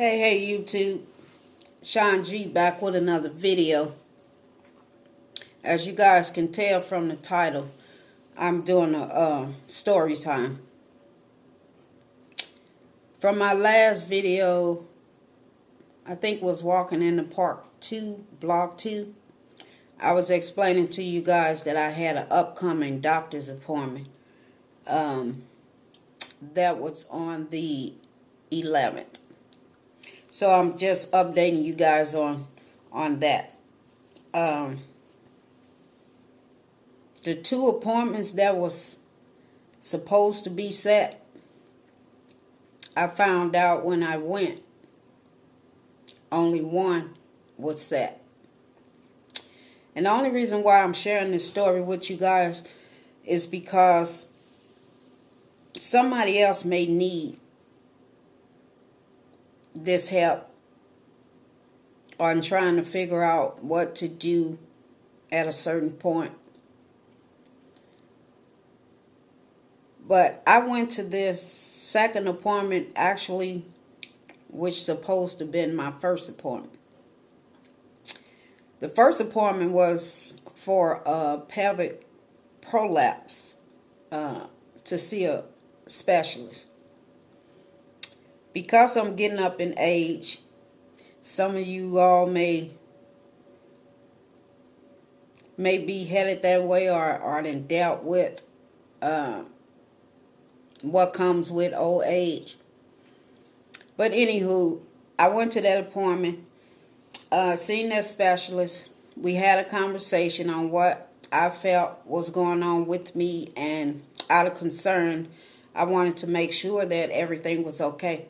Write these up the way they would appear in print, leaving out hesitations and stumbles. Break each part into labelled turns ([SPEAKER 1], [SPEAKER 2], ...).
[SPEAKER 1] Hey YouTube, Shn G back with another video. As you guys can tell from the title, I'm doing a story time. From my last video, I think was Walking in the Park 2, Blog 2, I was explaining to you guys that I had an upcoming doctor's appointment. That was on the 11th. So I'm just updating you guys on that. The 2 appointments that was supposed to be set, I found out when I went, only one was set. And the only reason why I'm sharing this story with you guys is because somebody else may need this help on trying to figure out what to do at a certain point. But I went to this second appointment, actually, which supposed to have been my first appointment. The first appointment was for a pelvic prolapse, to see a specialist. Because I'm getting up in age, some of you all may be headed that way or then dealt with what comes with old age. But anywho, I went to that appointment, seen that specialist. We had a conversation on what I felt was going on with me, and out of concern, I wanted to make sure that everything was okay.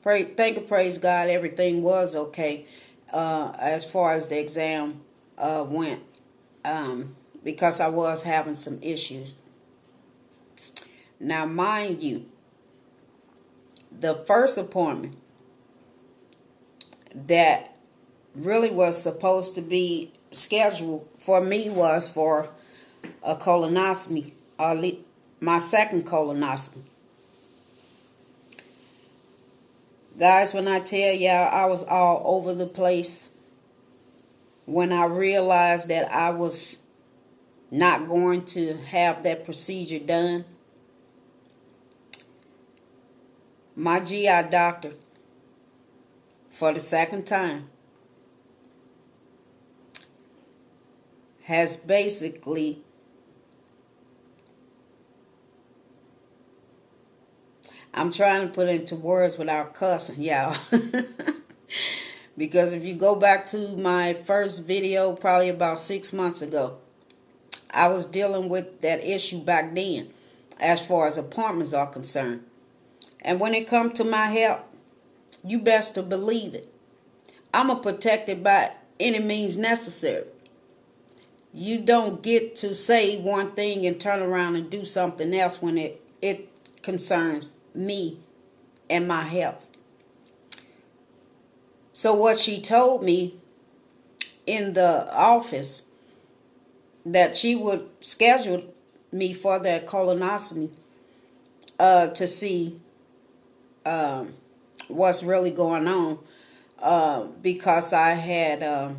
[SPEAKER 1] Thank and praise God, everything was okay as far as the exam went, because I was having some issues. Now, mind you, the first appointment that really was supposed to be scheduled for me was for a colonoscopy, my second colonoscopy. Guys, when I tell y'all I was all over the place when I realized that I was not going to have that procedure done, my GI doctor, for the second time, has basically I'm trying to put it into words without cussing, y'all. Because if you go back to my first video, probably about 6 months ago, I was dealing with that issue back then as far as appointments are concerned. And when it comes to my health, you best to believe it, I'm protected by any means necessary. You don't get to say one thing and turn around and do something else when it concerns me and my health. So what she told me in the office, that she would schedule me for that colonoscopy to see what's really going on, because I had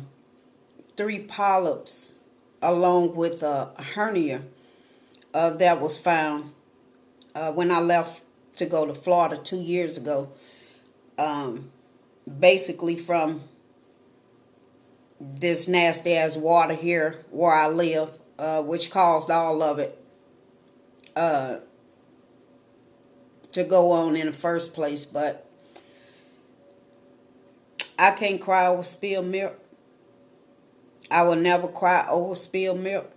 [SPEAKER 1] 3 polyps along with a hernia that was found when I left to go to Florida 2 years ago, basically from this nasty ass water here where I live, which caused all of it to go on in the first place. But I can't cry over spilled milk. I will never cry over spilled milk.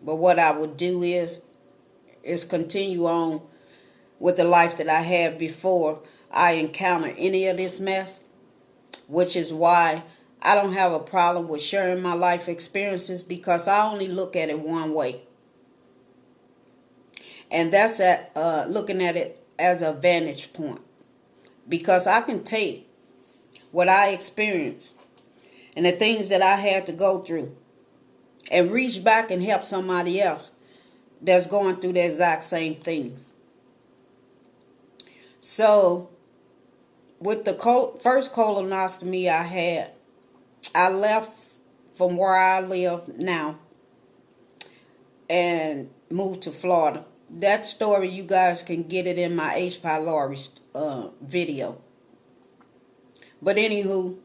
[SPEAKER 1] But what I would do is continue on with the life that I had before I encountered any of this mess, which is why I don't have a problem with sharing my life experiences, because I only look at it one way. And that's looking at it as a vantage point. Because I can take what I experienced and the things that I had to go through and reach back and help somebody else that's going through the exact same things. So with the first colonoscopy I had, I left from where I live now and moved to Florida. That story, you guys can get it in my H. pylori video. But anywho,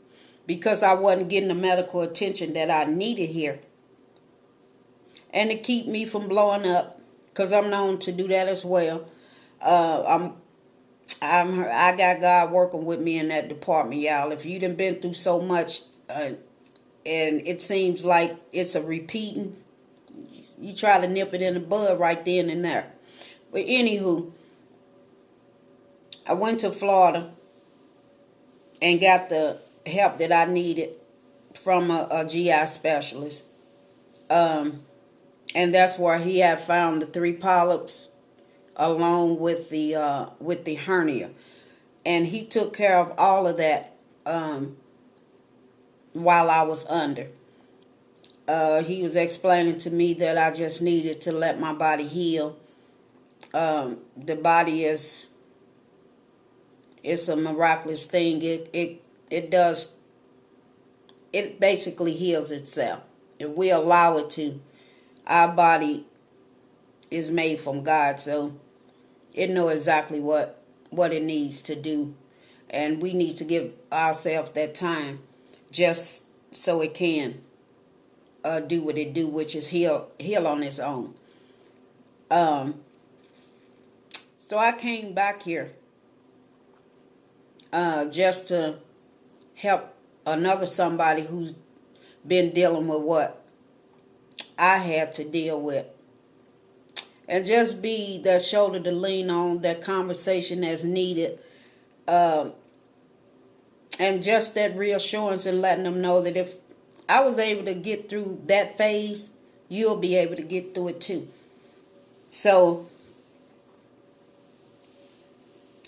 [SPEAKER 1] because I wasn't getting the medical attention that I needed here, and to keep me from blowing up, because I'm known to do that as well. I got God working with me in that department, y'all. If you done been through so much, and it seems like it's a repeating, you try to nip it in the bud right then and there. But anywho, I went to Florida and got the help that I needed from a GI specialist. And that's where he had found the 3 polyps along with the hernia. And he took care of all of that while I was under. He was explaining to me that I just needed to let my body heal. The body it's a miraculous thing. It basically heals itself. If we allow it to. Our body is made from God, so it knows exactly what it needs to do. And we need to give ourselves that time just so it can do what it do, which is heal on its own. So I came back here just to help another somebody who's been dealing with what I had to deal with. And just be that shoulder to lean on, that conversation as needed. And just that reassurance and letting them know that if I was able to get through that phase, you'll be able to get through it too. So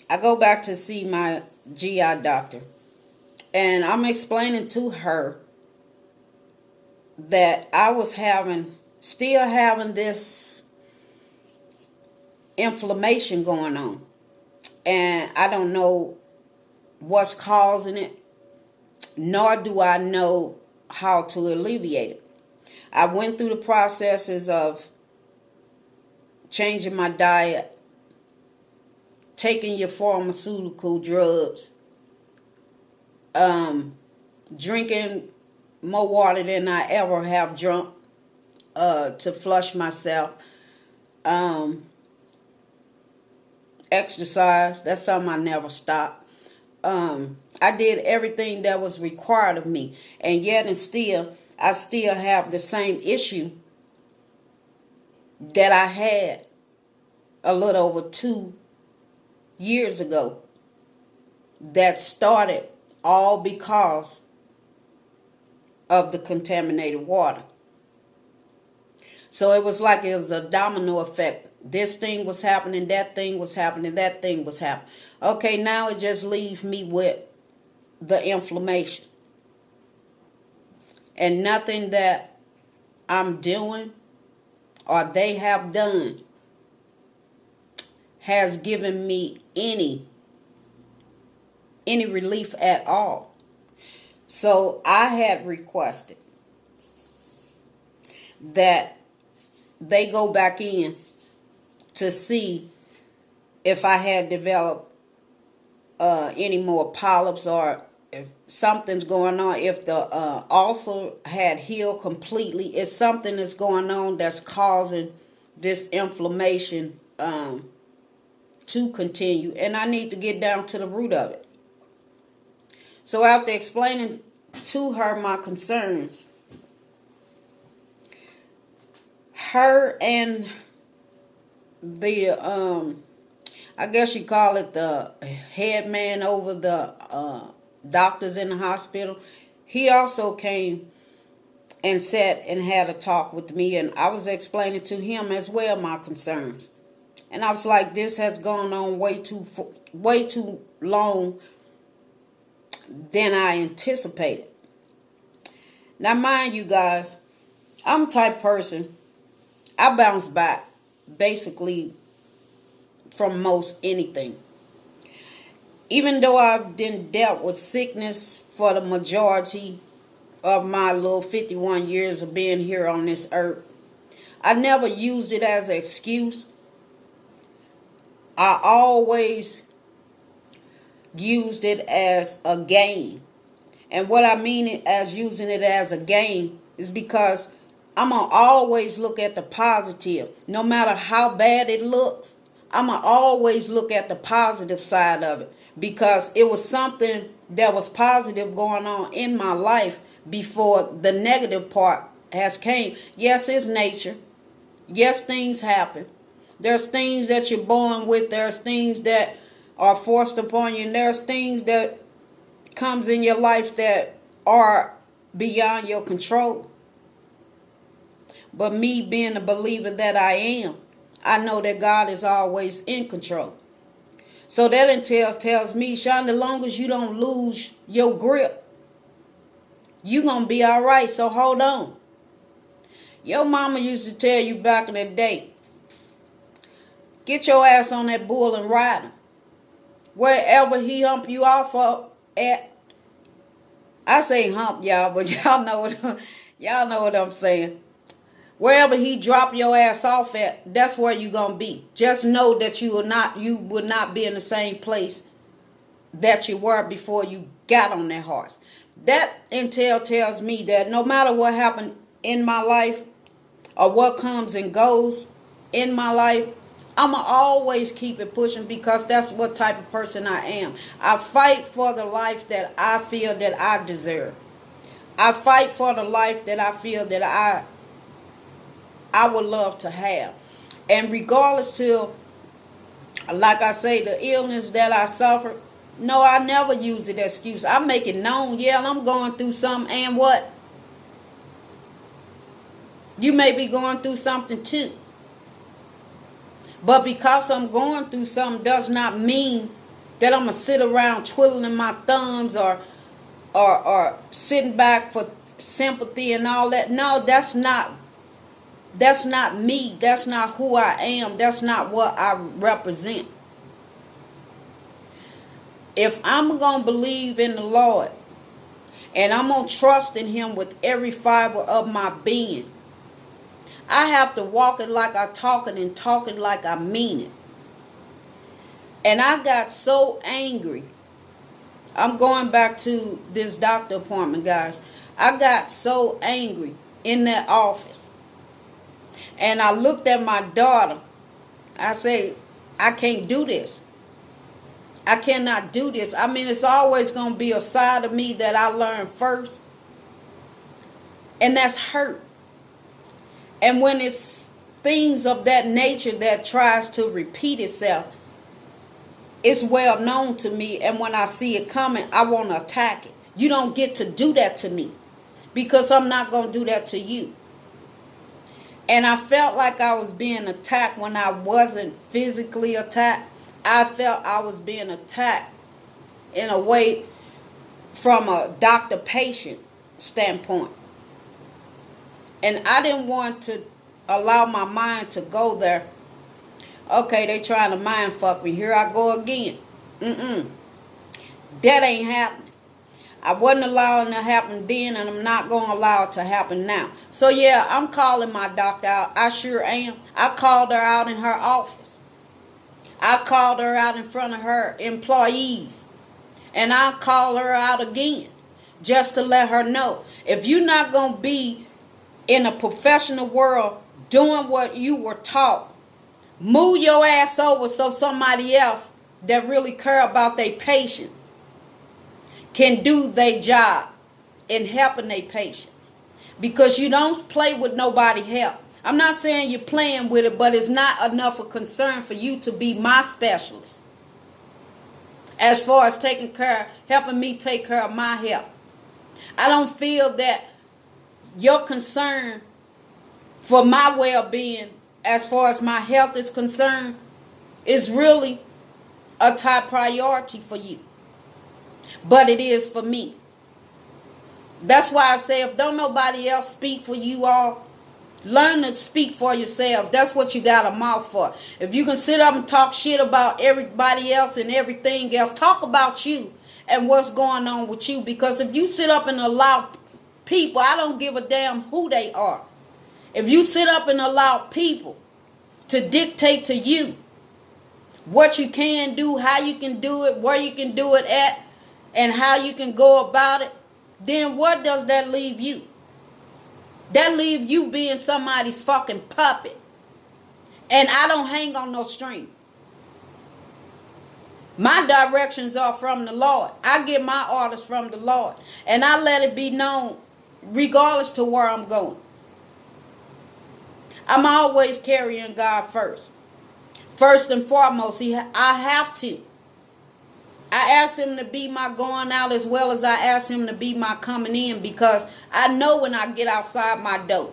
[SPEAKER 1] I go back to see my GI doctor. And I'm explaining to her that I was still having this inflammation going on. And I don't know what's causing it, nor do I know how to alleviate it. I went through the processes of changing my diet, taking your pharmaceutical drugs, drinking more water than I ever have drunk to flush myself. Exercise, that's something I never stopped. I did everything that was required of me, and yet and still, I still have the same issue that I had a little over 2 years ago. That started all because of the contaminated water. So it was like it was a domino effect. This thing was happening, that thing was happening, that thing was happening. Okay, now it just leaves me with the inflammation. And nothing that I'm doing or they have done has given me any relief at all. So I had requested that they go back in to see if I had developed any more polyps or if something's going on. If the ulcer had healed completely, if something is going on that's causing this inflammation to continue, and I need to get down to the root of it. So after explaining to her my concerns, her and the I guess you call it the head man over the doctors in the hospital, he also came and sat and had a talk with me, and I was explaining to him as well my concerns. And I was like, this has gone on way too long than I anticipated. Now, mind you guys, I'm the type person, I bounce back basically from most anything. Even though I've been dealt with sickness for the majority of my little 51 years of being here on this earth, I never used it as an excuse. I always used it as a game. And what I mean it as using it as a game is because I'm going to always look at the positive. No matter how bad it looks, I'm going to always look at the positive side of it. Because it was something that was positive going on in my life before the negative part has came. Yes, it's nature. Yes, things happen. There's things that you're born with. There's things that are forced upon you. And there's things that comes in your life that are beyond your control. But me being the believer that I am, I know that God is always in control. So that tells me, Shn, as long as you don't lose your grip, you're going to be all right. So hold on. Your mama used to tell you back in the day, get your ass on that bull and ride him. Wherever he hump you off at, I say hump, y'all, but y'all know what I'm saying. Wherever he drop your ass off at, that's where you're going to be. Just know that you would not be in the same place that you were before you got on that horse. That intel tells me that no matter what happened in my life or what comes and goes in my life, I'm going to always keep it pushing because that's what type of person I am. I fight for the life that I feel that I deserve. I fight for the life that I feel that I would love to have. And regardless to, like I say, the illness that I suffered, no, I never use it as excuse. I make it known, yeah, I'm going through something, and what? You may be going through something too. But because I'm going through something does not mean that I'm going to sit around twiddling my thumbs or sitting back for sympathy and all that. No, that's not me. That's not who I am. That's not what I represent. If I'm going to believe in the Lord and I'm going to trust in him with every fiber of my being, I have to walk it like I talk it and talk it like I mean it. And I got so angry. I'm going back to this doctor appointment, guys. I got so angry in that office. And I looked at my daughter. I said, I can't do this. I cannot do this. I mean, it's always going to be a side of me that I learned first. And that's hurt. And when it's things of that nature that tries to repeat itself, it's well known to me. And when I see it coming, I want to attack it. You don't get to do that to me because I'm not going to do that to you. And I felt like I was being attacked when I wasn't physically attacked. I felt I was being attacked in a way from a doctor-patient standpoint. And I didn't want to allow my mind to go there. Okay, they trying to mind fuck me. Here I go again. That ain't happening. I wasn't allowing it to happen then, and I'm not going to allow it to happen now. So, yeah, I'm calling my doctor out. I sure am. I called her out in her office. I called her out in front of her employees. And I'll call her out again just to let her know. If you're not going to be in a professional world doing what you were taught, move your ass over so somebody else that really care about their patients can do their job in helping their patients. Because you don't play with nobody help. I'm not saying you're playing with it, but it's not enough of concern for you to be my specialist. As far as helping me take care of my health. I don't feel that your concern for my well-being as far as my health is concerned is really a top priority for you. But it is for me. That's why I say if don't nobody else speak for you all, Learn to speak for yourself. That's what you got a mouth for. If you can sit up and talk shit about everybody else and everything else, talk about you and what's going on with you. Because if you sit up and allow people, I don't give a damn who they are. If you sit up and allow people to dictate to you what you can do, how you can do it, where you can do it at, and how you can go about it, then what does that leave you? That leave you being somebody's fucking puppet. And I don't hang on no string. My directions are from the Lord. I get my orders from the Lord. And I let it be known regardless to where I'm going. I'm always carrying God first. First and foremost, I have to. I ask him to be my going out as well as I ask him to be my coming in, because I know when I get outside my door,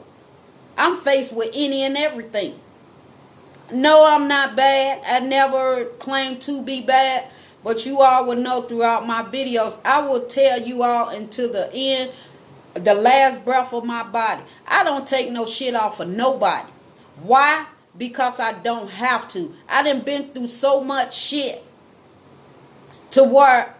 [SPEAKER 1] I'm faced with any and everything. No, I'm not bad. I never claim to be bad, but you all will know throughout my videos, I will tell you all until the end, the last breath of my body. I don't take no shit off of nobody. Why? Because I don't have to. I done been through so much shit to where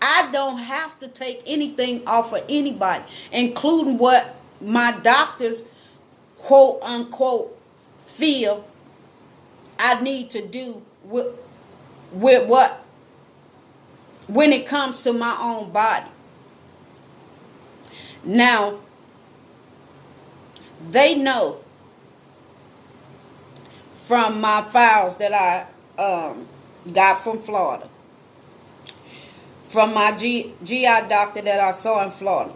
[SPEAKER 1] I don't have to take anything off of anybody, including what my doctors, quote unquote, feel I need to do with what, when it comes to my own body. Now, they know from my files that I got from Florida, from my GI doctor that I saw in Florida.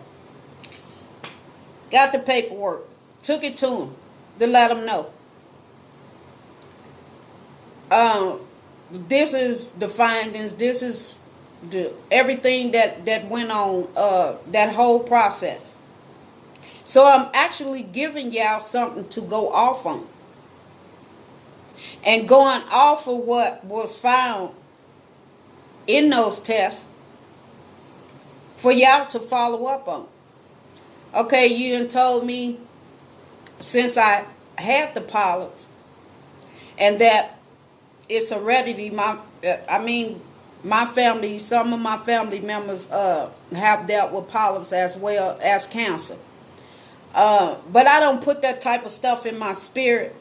[SPEAKER 1] Got the paperwork, took it to him to let him know. This is the findings. This is the everything that went on, that whole process. So I'm actually giving y'all something to go off on. And going off of what was found in those tests for y'all to follow up on. Okay, you done told me since I had the polyps and that it's heredity. My family, some of my family members have dealt with polyps as well as cancer. But I don't put that type of stuff in my spirit,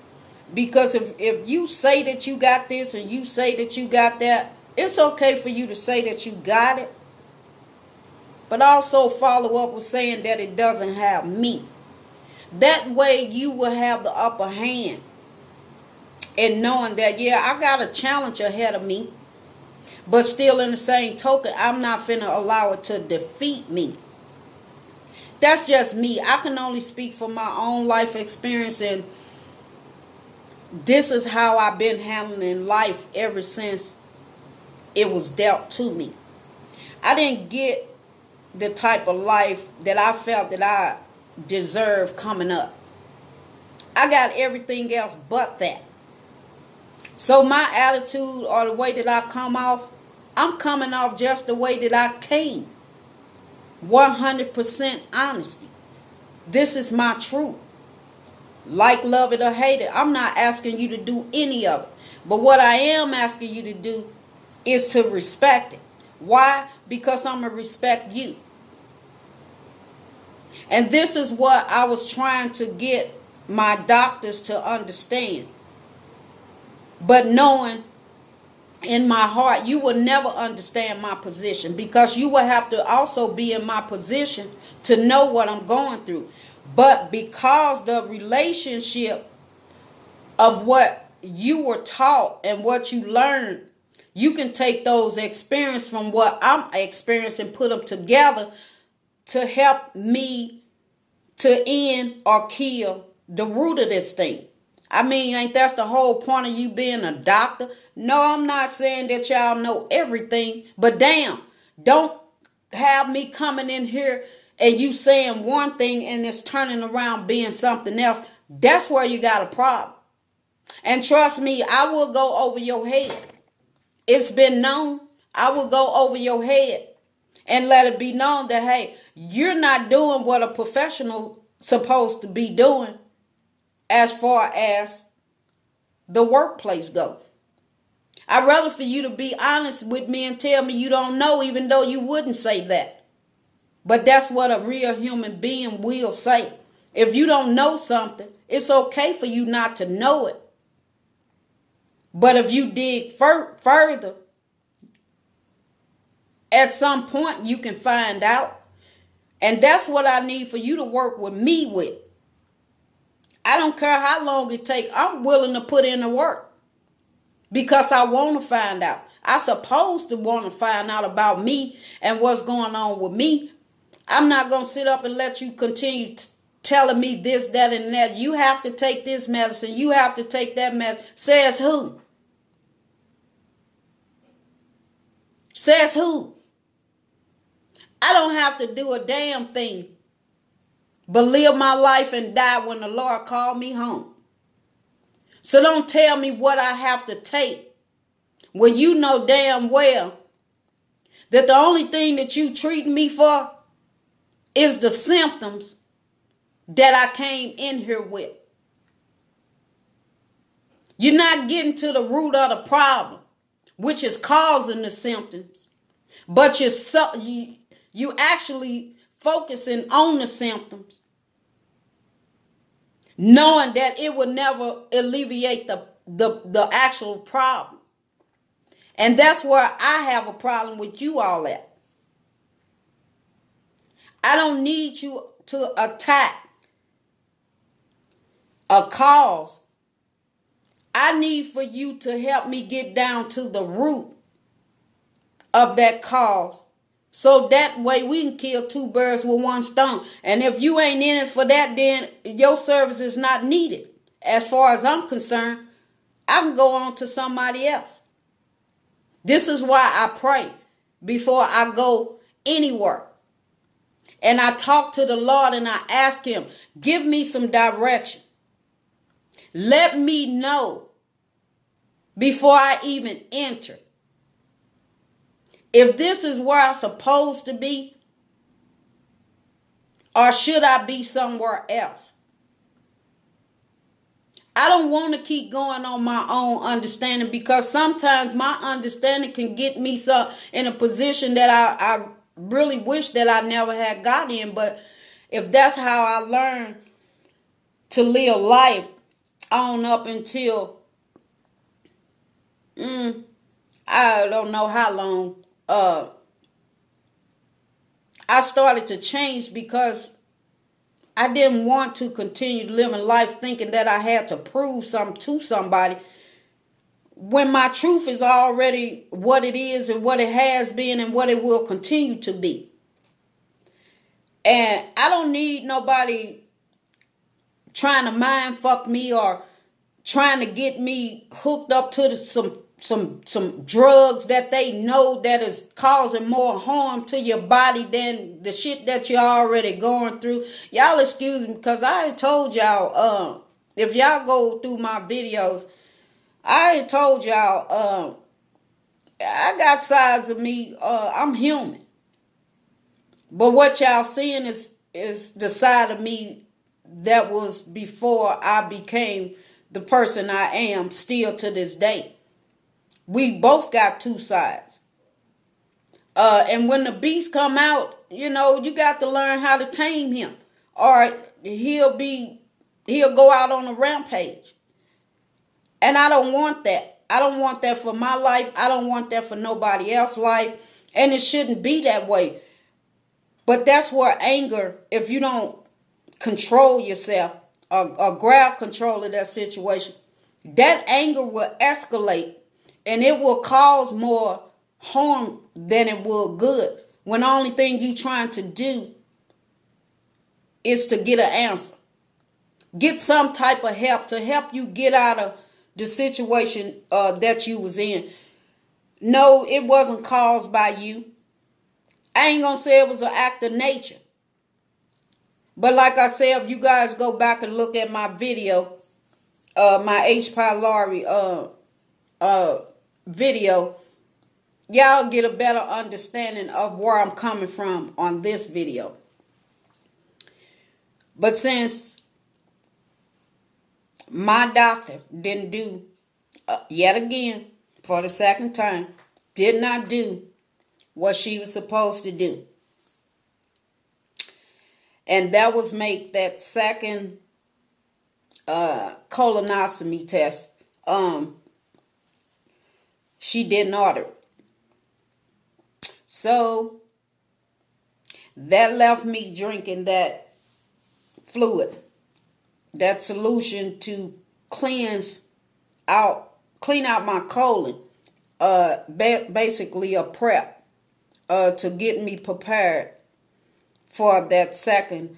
[SPEAKER 1] because if you say that you got this and you say that you got that, it's okay for you to say that you got it, but also follow up with saying that it doesn't have me. That way you will have the upper hand in knowing that, yeah, I got a challenge ahead of me, but still in the same token, I'm not finna allow it to defeat me. That's just me. I can only speak from my own life experience, and this is how I've been handling life ever since it was dealt to me. I didn't get the type of life that I felt that I deserved coming up. I got everything else but that. So my attitude or the way that I come off, I'm coming off just the way that I came. 100% honesty. This is my truth. Like, love it or hate it, I'm not asking you to do any of it. But what I am asking you to do is to respect it. Why? Because I'm going to respect you. And this is what I was trying to get my doctors to understand. But knowing in my heart, you will never understand my position, because you will have to also be in my position to know what I'm going through. But because the relationship of what you were taught and what you learned, you can take those experiences from what I'm experiencing, put them together to help me to end or kill the root of this thing. I mean, ain't that's the whole point of you being a doctor? No, I'm not saying that y'all know everything, but damn, don't have me coming in here and you saying one thing and it's turning around being something else. That's where you got a problem. And trust me, I will go over your head. It's been known. I will go over your head and let it be known that, hey, you're not doing what a professional supposed to be doing as far as the workplace go. I'd rather for you to be honest with me and tell me you don't know, even though you wouldn't say that. But that's what a real human being will say. If you don't know something, it's okay for you not to know it. But if you dig further, at some point you can find out. And that's what I need for you to work with me with. I don't care how long it takes. I'm willing to put in the work because I want to find out. I'm supposed to want to find out about me and what's going on with me. I'm not going to sit up and let you continue telling me this, that, and that. You have to take this medicine. You have to take that medicine. Says who? Says who? I don't have to do a damn thing but live my life and die when the Lord called me home. So don't tell me what I have to take when you know damn well that the only thing that you treating me for is the symptoms that I came in here with. You're not getting to the root of the problem, which is causing the symptoms, but you actually focusing on the symptoms, knowing that it will never alleviate the actual problem. And that's where I have a problem with you all at. I don't need you to attack a cause. I need for you to help me get down to the root of that cause. So that way we can kill two birds with one stone. And if you ain't in it for that, then your service is not needed. As far as I'm concerned, I can go on to somebody else. This is why I pray before I go anywhere. And I talk to the Lord and I ask him, give me some direction. Let me know before I even enter if this is where I'm supposed to be, or should I be somewhere else? I don't want to keep going on my own understanding, because sometimes my understanding can get me in a position that I really wish that I never had got in. But if that's how I learned to live life on up until, I don't know how long, I started to change because I didn't want to continue living life thinking that I had to prove something to somebody when my truth is already what it is and what it has been and what it will continue to be. And I don't need nobody trying to mind fuck me or trying to get me hooked up to some drugs that they know that is causing more harm to your body than the shit that you're already going through. Y'all excuse me, because I told y'all, if y'all go through my videos, I told y'all, I got sides of me, I'm human. But what y'all seeing is the side of me that was before I became the person I am still to this day. We both got two sides. And when the beast come out, you got to learn how to tame him, or he'll go out on a rampage. And I don't want that. I don't want that for my life. I don't want that for nobody else's life. And it shouldn't be that way. But that's where anger, if you don't control yourself or grab control of that situation, that anger will escalate. And it will cause more harm than it will good, when the only thing you trying to do is to get an answer. Get some type of help to help you get out of the situation that you was in. No, it wasn't caused by you. I ain't going to say it was an act of nature. But like I said, if you guys go back and look at my video, my H. Pylori video, y'all get a better understanding of where I'm coming from on this video. But since my doctor didn't do, yet again, for the second time, did not do what she was supposed to do. And that was make that second colonoscopy test. She didn't order it. So that left me drinking that fluid, that solution to clean out my colon, basically a prep to get me prepared for that second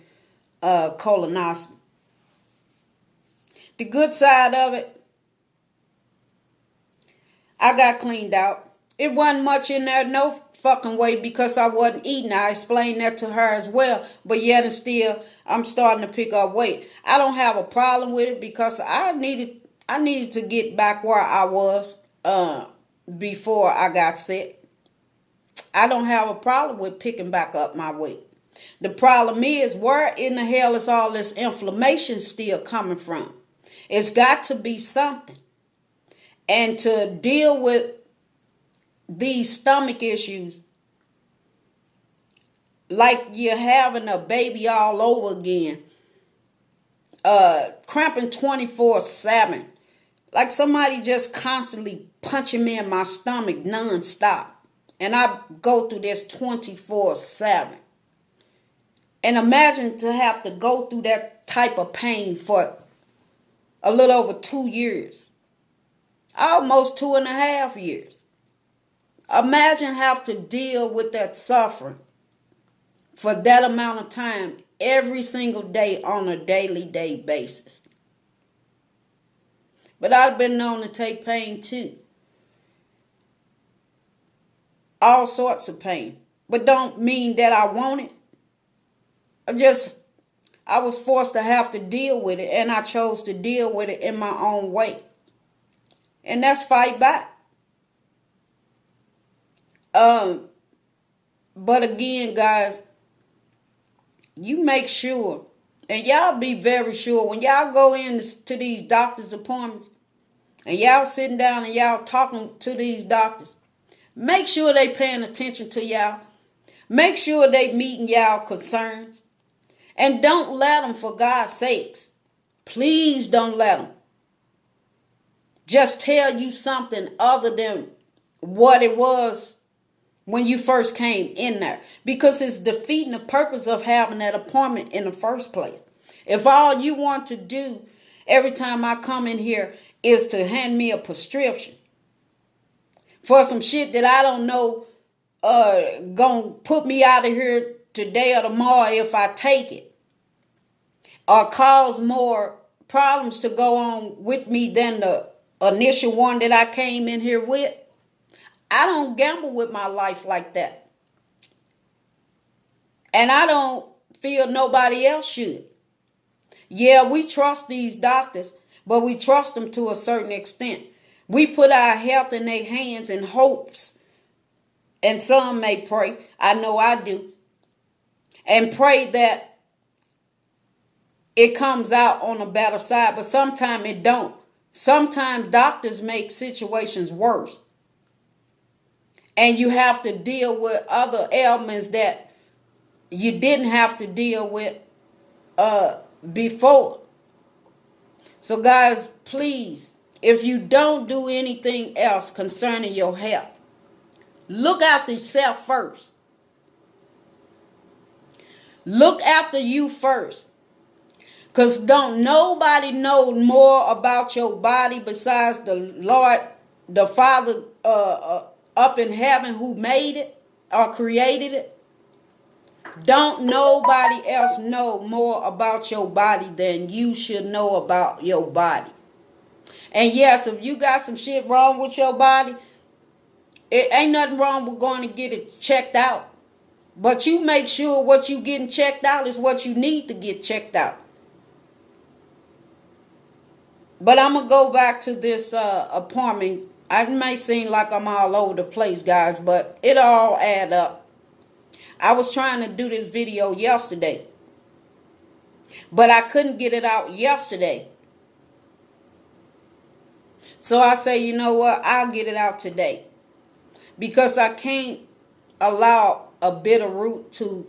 [SPEAKER 1] colonoscopy. The good side of it, I got cleaned out. It wasn't much in there, no fucking way, because I wasn't eating. I explained that to her as well, but yet and still, I'm starting to pick up weight. I don't have a problem with it because I needed to get back where I was before I got sick. I don't have a problem with picking back up my weight. The problem is, where in the hell is all this inflammation still coming from? It's got to be something. And to deal with these stomach issues, like you're having a baby all over again, cramping 24/7, like somebody just constantly punching me in my stomach nonstop, and I go through this 24/7. And imagine to have to go through that type of pain for a little over 2 years, almost 2.5 years. Imagine have to deal with that suffering for that amount of time every single day on a daily basis. But I've been known to take pain too. All sorts of pain. But don't mean that I want it. I was forced to have to deal with it, and I chose to deal with it in my own way. And that's fight back. But again, guys, you make sure, and y'all be very sure, when y'all go into these doctor's appointments, and y'all sitting down and y'all talking to these doctors, make sure they paying attention to y'all. Make sure they meeting y'all concerns. And don't let them, for God's sakes, please don't let them just tell you something other than what it was when you first came in there. Because it's defeating the purpose of having that appointment in the first place. If all you want to do every time I come in here is to hand me a prescription for some shit that I don't know gonna put me out of here today or tomorrow if I take it, or cause more problems to go on with me than the initial one that I came in here with, I don't gamble with my life like that. And I don't feel nobody else should. Yeah, we trust these doctors, but we trust them to a certain extent. We put our health in their hands in hopes, and some may pray, I know I do, and pray that it comes out on a better side, but sometimes it don't. Sometimes doctors make situations worse. And you have to deal with other ailments that you didn't have to deal with before. So guys, please, if you don't do anything else concerning your health, look after yourself first. Look after you first. Because don't nobody know more about your body besides the Lord, the Father up in heaven who made it or created it. Don't nobody else know more about your body than you should know about your body. And yes, if you got some shit wrong with your body, it ain't nothing wrong with going to get it checked out. But you make sure what you getting checked out is what you need to get checked out. But I'm going to go back to this appointment. It may seem like I'm all over the place, guys, but it all add up. I was trying to do this video yesterday. But I couldn't get it out yesterday. So I say, you know what? I'll get it out today. Because I can't allow a bitter root to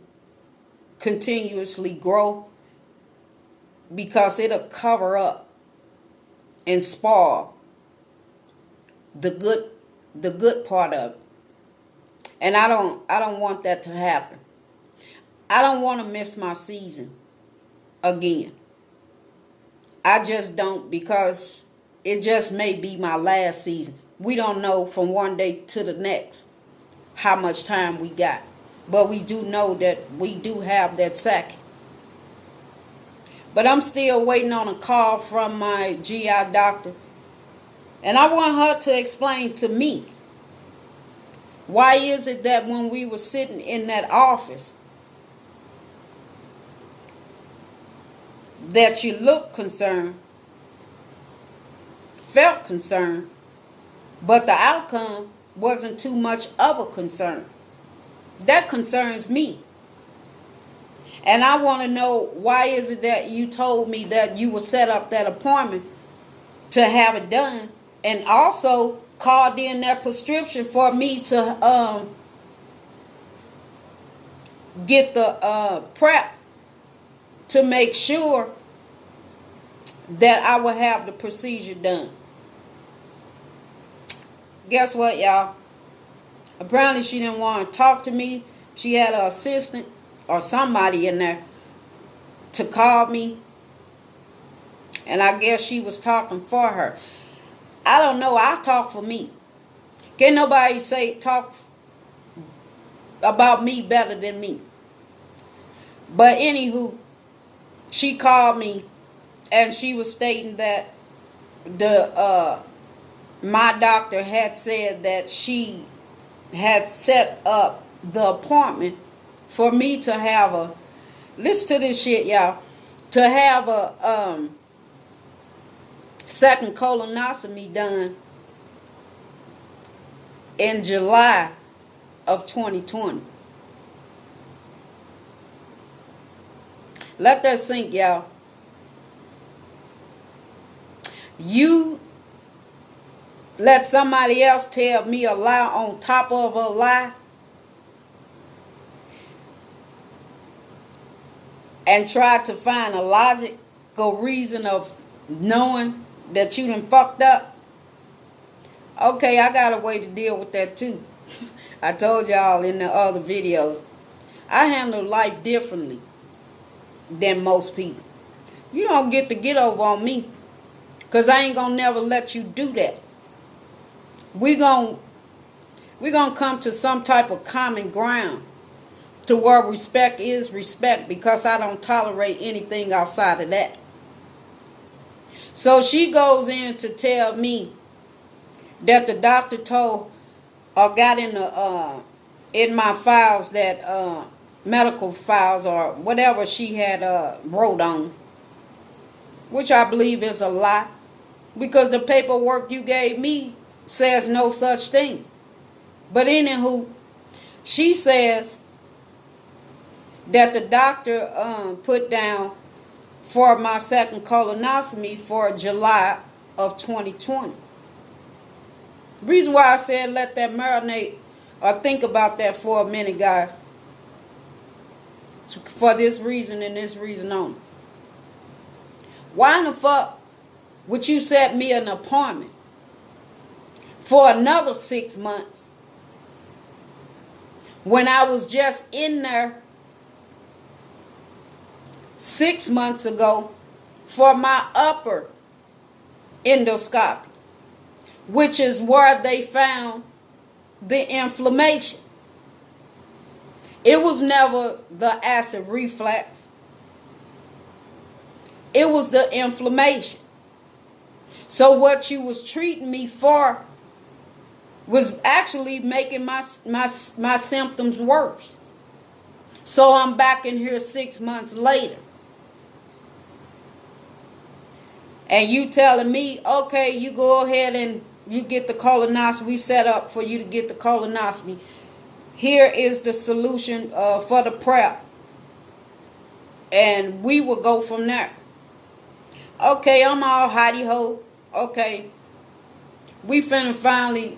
[SPEAKER 1] continuously grow, because it'll cover up and spoil the good part of it. And I don't want that to happen. I don't want to miss my season again. I just don't, because it just may be my last season. We don't know from one day to the next how much time we got. But we do know that we do have that second. But I'm still waiting on a call from my GI doctor. And I want her to explain to me, why is it that when we were sitting in that office, that you looked concerned, felt concerned, but the outcome wasn't too much of a concern. That concerns me. And I want to know, why is it that you told me that you would set up that appointment to have it done, and also called in that prescription for me to get the prep to make sure that I will have the procedure done. Guess what, y'all? Apparently she didn't want to talk to me. She had an assistant or somebody in there to call me. And I guess she was talking for her. I don't know. I talk for me. Can't nobody talk about me better than me. But anywho, she called me and she was stating that my doctor had said that she had set up the appointment for me to have a, listen to this shit, y'all, to have a second colonoscopy done in July of 2020. Let that sink, y'all. You let somebody else tell me a lie on top of a lie, and try to find a logical reason of knowing that you done fucked up. Okay, I got a way to deal with that too. I told y'all in the other videos, I handle life differently than most people. You don't get to get over on me, because I ain't gonna never let you do that. We're gonna come to some type of common ground to where respect is respect, because I don't tolerate anything outside of that. So she goes in to tell me that the doctor told, or got in my files, that medical files or whatever she had wrote on, which I believe is a lie, because the paperwork you gave me says no such thing. But anywho, she says that the doctor put down for my second colonoscopy for July of 2020. The reason why I said let that marinate or think about that for a minute, guys, for this reason and this reason only. Why in the fuck would you set me an appointment for another 6 months when I was just in there 6 months ago for my upper endoscopy, which is where they found the inflammation? It was never the acid reflux. It was the inflammation. So what you was treating me for was actually making my symptoms worse. So I'm back in here 6 months later. And you telling me, okay, you go ahead and you get the colonoscopy set up for you to get the colonoscopy. Here is the solution for the prep. And we will go from there. Okay, I'm all hotty ho. Okay, we finna finally,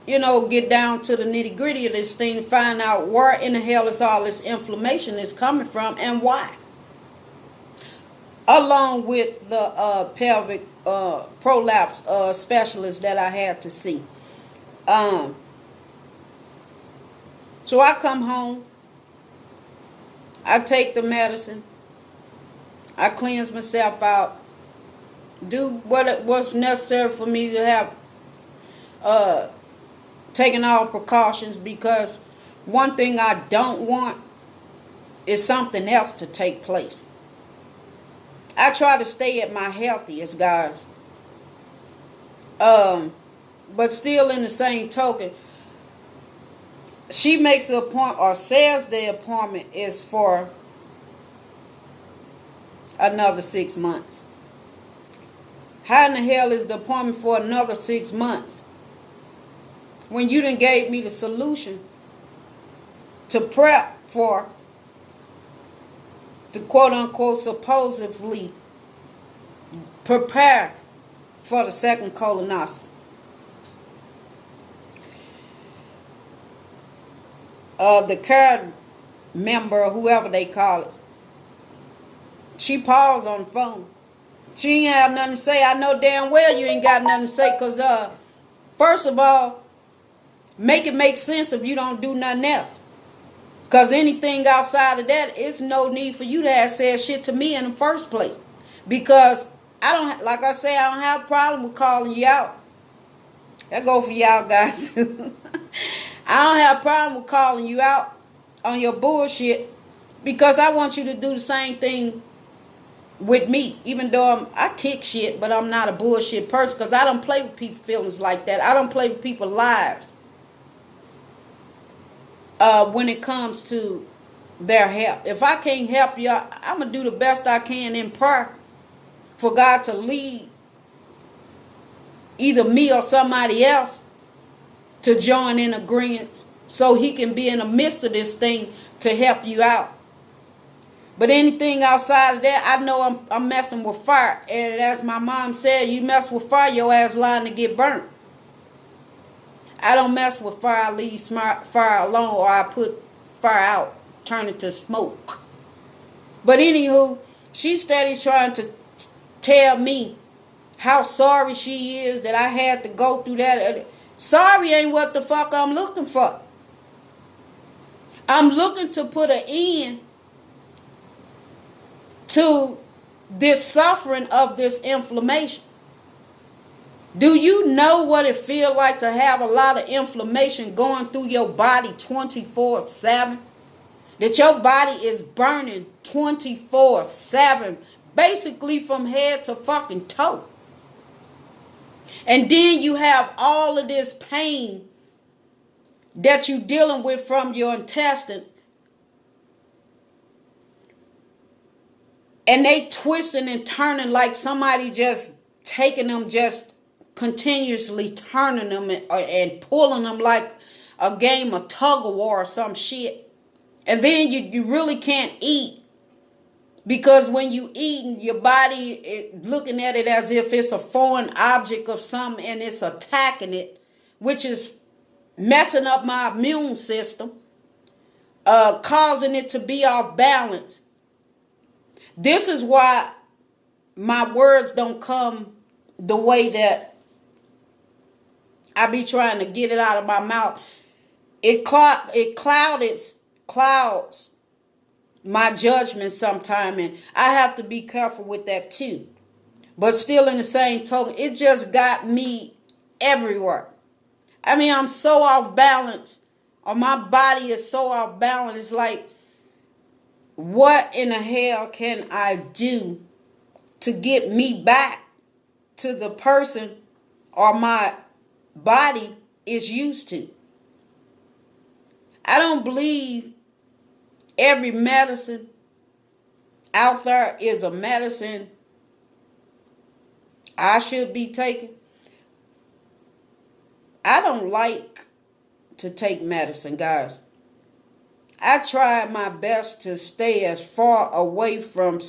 [SPEAKER 1] get down to the nitty gritty of this thing, find out where in the hell is all this inflammation is coming from and why. Along with the pelvic prolapse specialist that I had to see. So I come home, I take the medicine, I cleanse myself out, do what's necessary for me to have taken all precautions, because one thing I don't want is something else to take place. I try to stay at my healthiest, guys. But still in the same token, she makes an appointment or says the appointment is for another 6 months. How in the hell is the appointment for another 6 months when you done gave me the solution to prep for, to quote unquote supposedly prepare for the second colonoscopy? The care member, whoever they call it, she paused on the phone. She ain't have nothing to say. I know damn well you ain't got nothing to say, because first of all, make it make sense if you don't do nothing else. Because anything outside of that, it's no need for you to have said shit to me in the first place. Because I don't, like I say, I don't have a problem with calling you out. That go for y'all guys. I don't have a problem with calling you out on your bullshit, because I want you to do the same thing with me. Even though I kick shit, but I'm not a bullshit person, because I don't play with people's feelings like that. I don't play with people's lives when it comes to their help. If I can't help you, I'm going to do the best I can in prayer for God to lead either me or somebody else to join in agreement, so he can be in the midst of this thing to help you out. But anything outside of that, I know I'm messing with fire. And as my mom said, you mess with fire, your ass lying to get burnt. I don't mess with fire. I leave fire alone, or I put fire out, turn it to smoke. But anywho, she's steady trying to tell me how sorry she is that I had to go through that. Sorry ain't what the fuck I'm looking for. I'm looking to put an end to this suffering of this inflammation. Do you know what it feels like to have a lot of inflammation going through your body 24/7? That your body is burning 24/7, basically from head to fucking toe. And then you have all of this pain that you're dealing with from your intestines. And they twisting and turning like somebody just taking them, just continuously turning them and pulling them like a game of tug of war or some shit. And then you really can't eat, because when you eat, your body is looking at it as if it's a foreign object of something, and it's attacking it, which is messing up my immune system, causing it to be off balance. This is why my words don't come the way that I be trying to get it out of my mouth. It clouds my judgment sometime, and I have to be careful with that too. But still, in the same token, it just got me everywhere. I mean, I'm so off balance, or my body is so off balance. It's like, what in the hell can I do to get me back to the person or my body is used to? I don't believe every medicine out there is a medicine I should be taking. I don't like to take medicine, guys. I tried my best to stay as far away from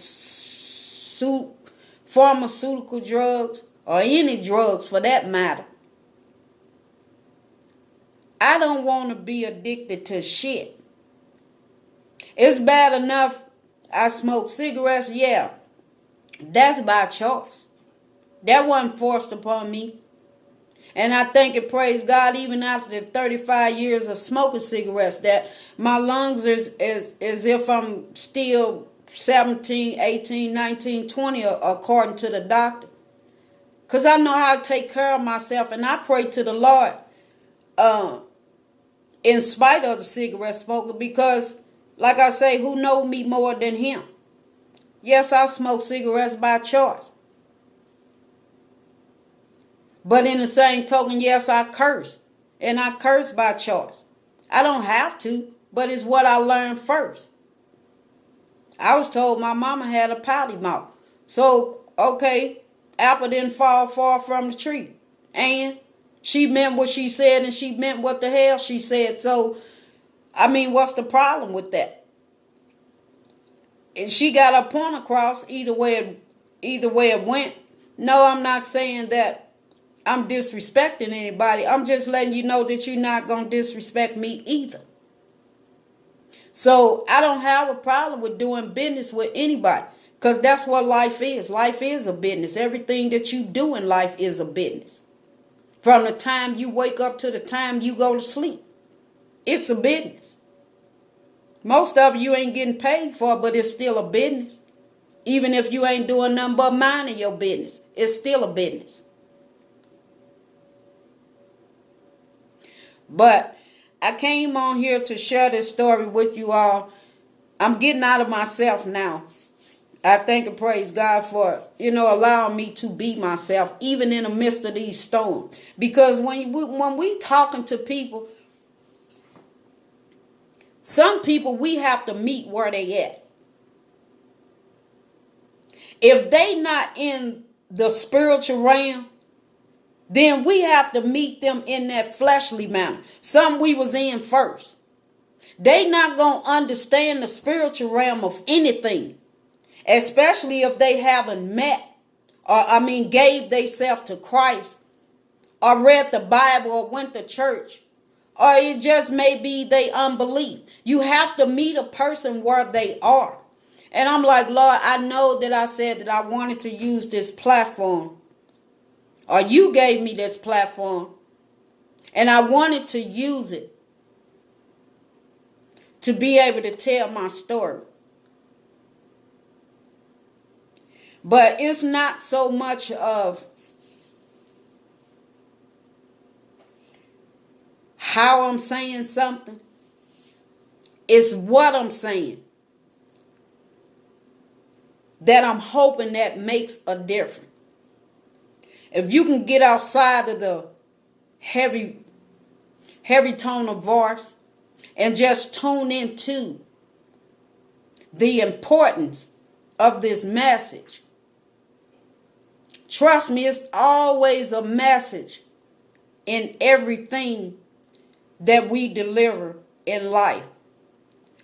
[SPEAKER 1] pharmaceutical drugs or any drugs for that matter. I don't want to be addicted to shit. It's bad enough I smoke cigarettes, yeah. That's by choice. That wasn't forced upon me. And I thank and praise God, even after the 35 years of smoking cigarettes, that my lungs is if I'm still 17, 18, 19, 20, according to the doctor. Because I know how to take care of myself, and I pray to the Lord in spite of the cigarette smoker, because, like I say, who know me more than him? Yes, I smoke cigarettes by choice. But in the same token, yes, I curse. And I curse by choice. I don't have to, but it's what I learned first. I was told my mama had a potty mouth. So, okay, apple didn't fall far from the tree. And she meant what she said, and she meant what the hell she said. So, I mean, what's the problem with that? And she got her point across either way it went. No, I'm not saying that I'm disrespecting anybody. I'm just letting you know that you're not going to disrespect me either. So I don't have a problem with doing business with anybody, because that's what life is. Life is a business. Everything that you do in life is a business. From the time you wake up to the time you go to sleep. It's a business. Most of you ain't getting paid for it, but it's still a business. Even if you ain't doing nothing but minding your business, it's still a business. But I came on here to share this story with you all. I'm getting out of myself now. I thank and praise God for, allowing me to be myself, even in the midst of these storms. Because when we talking to people, some people we have to meet where they at. If they not in the spiritual realm, then we have to meet them in that fleshly manner. Some we was in first. They not going to understand the spiritual realm of anything. Especially if they haven't met gave themselves to Christ, or read the Bible, or went to church, or it just may be they unbelief. You have to meet a person where they are. And I'm like, Lord, I know that I said that I wanted to use this platform, or you gave me this platform, and I wanted to use it to be able to tell my story. But it's not so much of how I'm saying something. It's what I'm saying that I'm hoping that makes a difference. If you can get outside of the heavy tone of voice and just tune into the importance of this message. Trust me, it's always a message in everything that we deliver in life.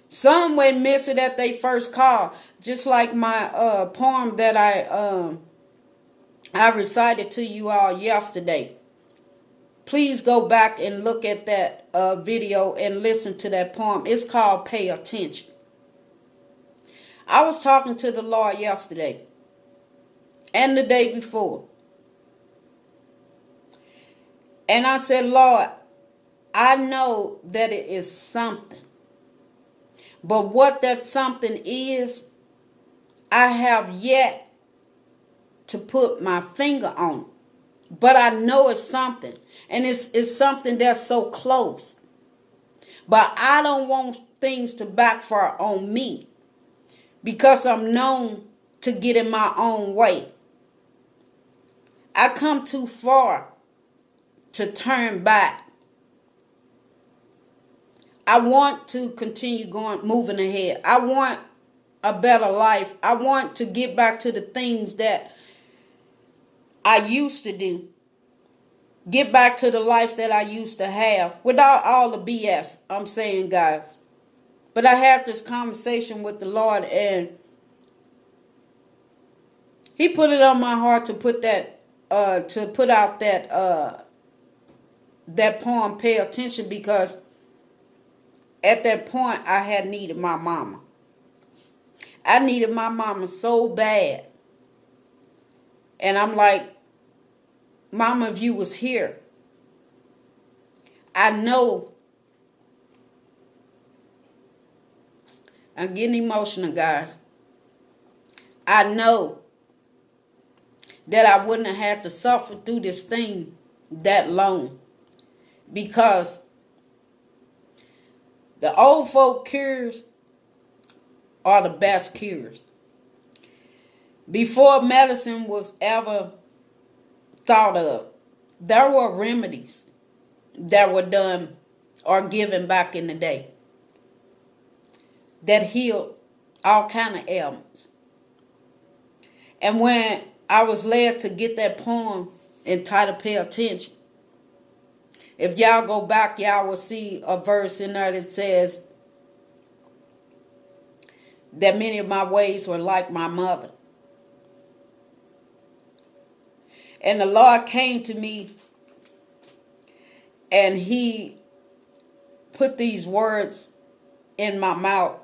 [SPEAKER 1] Some may miss it at their first call, just like my poem that I recited to you all yesterday. Please go back and look at that video and listen to that poem. It's called Pay Attention. I was talking to the Lord yesterday and the day before. And I said, Lord, I know that it is something. But what that something is, I have yet to put my finger on it. But I know it's something. And it's something that's so close. But I don't want things to backfire on me, because I'm known to get in my own way. I come too far to turn back. I want to continue moving ahead. I want a better life. I want to get back to the things that I used to do. Get back to the life that I used to have without all the BS. I'm saying, guys. But I had this conversation with the Lord, and He put it on my heart to put out that poem, Pay Attention, because at that point I had needed my mama. I needed my mama so bad. And I'm like, Mama, if you was here, I know. I'm getting emotional, guys. I know that I wouldn't have had to suffer through this thing that long, because the old folk cures are the best cures. Before medicine was ever thought of, there were remedies that were done or given back in the day that healed all kind of ailments. And when I was led to get that poem entitled Pay Attention, if y'all go back, y'all will see a verse in there that says that many of my ways were like my mother. And the Lord came to me and He put these words in my mouth,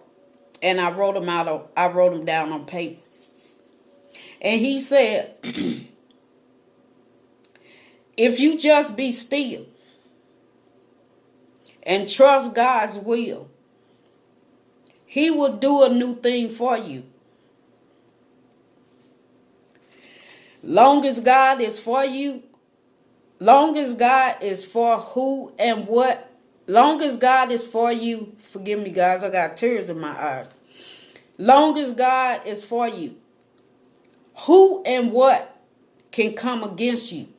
[SPEAKER 1] and I wrote them down on paper. And He said, if you just be still and trust God's will, He will do a new thing for you. Long as God is for you, long as God is for who and what, long as God is for you, forgive me guys, I got tears in my eyes. Long as God is for you, who and what can come against you?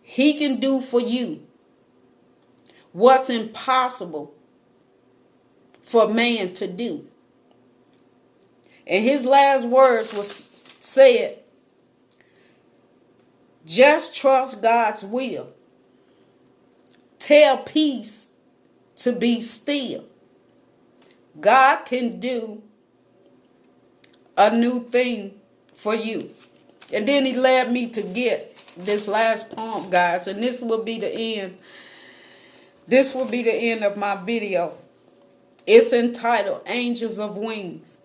[SPEAKER 1] He can do for you what's impossible for man to do. And His last words was said, just trust God's will. Tell peace to be still. God can do a new thing for you. And then He led me to get this last poem, guys, and this will be the end. This will be the end of my video. It's entitled Angels of Wings.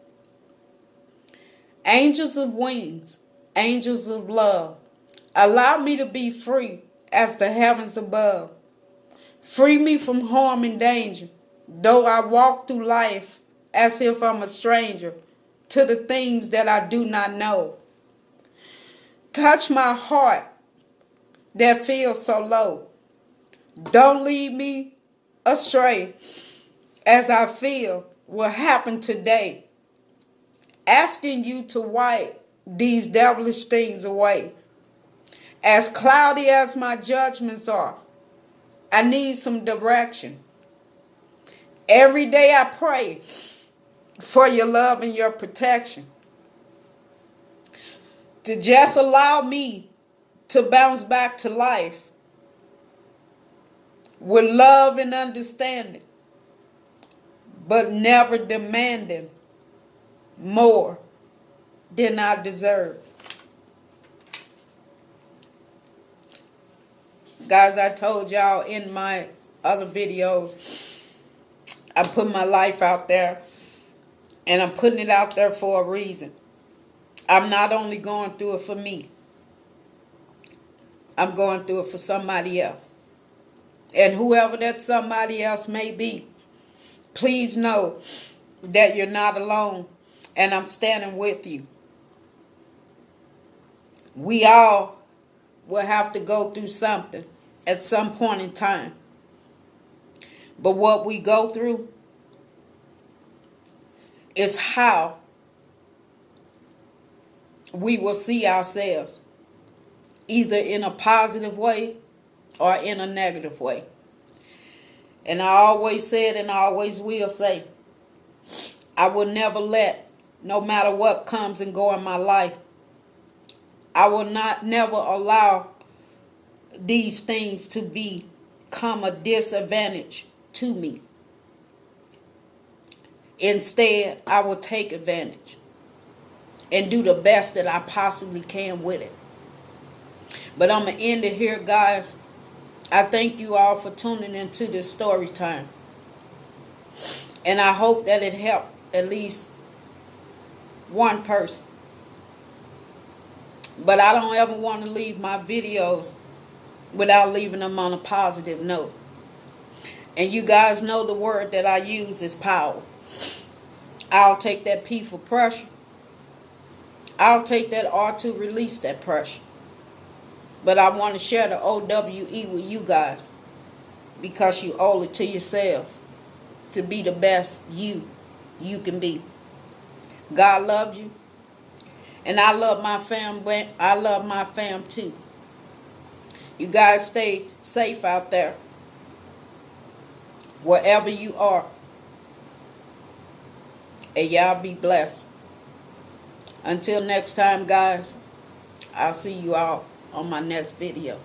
[SPEAKER 1] Angels of wings, angels of love, allow me to be free as the heavens above. Free me from harm and danger, though I walk through life as if I'm a stranger to the things that I do not know. Touch my heart that feels so low. Don't lead me astray as I feel will happen today. Asking you to wipe these devilish things away. As cloudy as my judgments are, I need some direction. Every day I pray for your love and your protection. To just allow me to bounce back to life with love and understanding, but never demanding more than I deserve. Guys, I told y'all in my other videos, I put my life out there, and I'm putting it out there for a reason. I'm not only going through it for me, I'm going through it for somebody else. And whoever that somebody else may be, please know that you're not alone, and I'm standing with you. We all will have to go through something at some point in time. But what we go through is how we will see ourselves, either in a positive way or in a negative way. And I always said, and I always will say, I will never let, no matter what comes and go in my life, I will never allow these things to become a disadvantage to me. Instead, I will take advantage and do the best that I possibly can with it. But I'm going to end it here, guys. I thank you all for tuning into this story time. And I hope that it helped at least one person. But I don't ever want to leave my videos without leaving them on a positive note. And you guys know the word that I use is power. I'll take that P for pressure. I'll take that R to release that pressure. But I want to share the OWE with you guys, because you owe it to yourselves to be the best you can be. God loves you. And I love my family. I love my fam too. You guys stay safe out there, wherever you are. And y'all be blessed. Until next time, guys, I'll see you all on my next video.